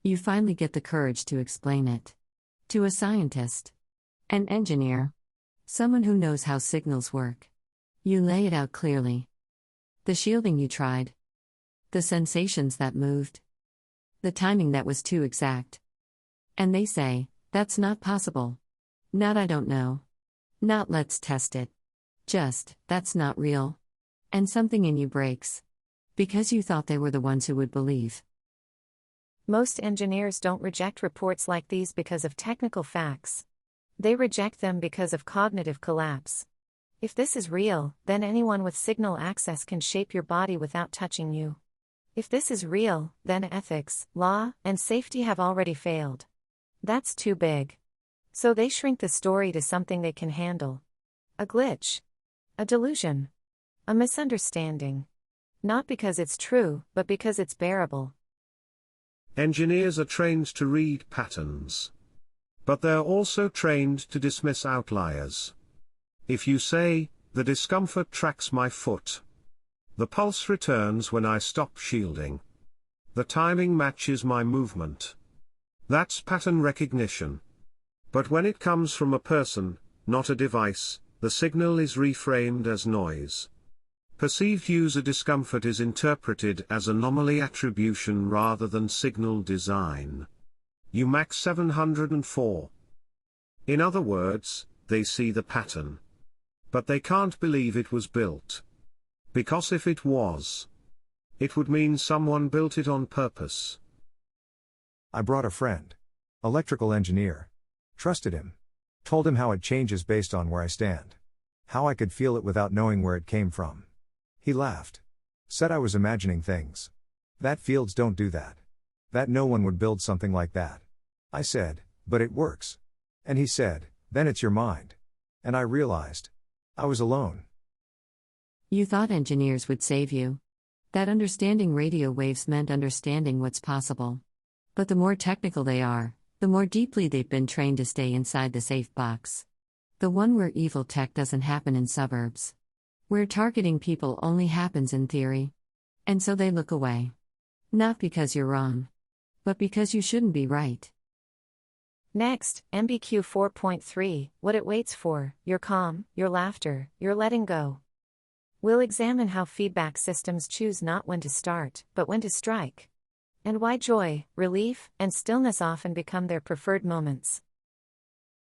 You finally get the courage to explain it. To a scientist. An engineer. Someone who knows how signals work. You lay it out clearly. The shielding you tried. The sensations that moved. The timing that was too exact. And they say, that's not possible. Not I don't know. Not let's test it. Just, that's not real. And something in you breaks. Because you thought they were the ones who would believe. Most engineers don't reject reports like these because of technical facts. They reject them because of cognitive collapse. If this is real, then anyone with signal access can shape your body without touching you. If this is real, then ethics, law, and safety have already failed. That's too big. So they shrink the story to something they can handle. A glitch. A delusion. A misunderstanding. Not because it's true, but because it's bearable. Engineers are trained to read patterns. But they're also trained to dismiss outliers. If you say, the discomfort tracks my foot. The pulse returns when I stop shielding. The timing matches my movement. That's pattern recognition. But when it comes from a person, not a device, the signal is reframed as noise. Perceived user discomfort is interpreted as anomaly attribution rather than signal design. UMAC 704. In other words, they see the pattern. But they can't believe it was built. Because if it was, it would mean someone built it on purpose. I brought a friend. Electrical engineer. Trusted him. Told him how it changes based on where I stand. How I could feel it without knowing where it came from. He laughed. Said I was imagining things. That fields don't do that. That no one would build something like that. I said, but it works. And he said, then it's your mind. And I realized. I was alone. You thought engineers would save you. That understanding radio waves meant understanding what's possible. But the more technical they are, the more deeply they've been trained to stay inside the safe box. The one where evil tech doesn't happen in suburbs. Where targeting people only happens in theory. And so they look away. Not because you're wrong. But because you shouldn't be right. Next, MBQ 4.3, what it waits for, your calm, your laughter, your letting go. We'll examine how feedback systems choose not when to start, but when to strike. And why joy, relief, and stillness often become their preferred moments.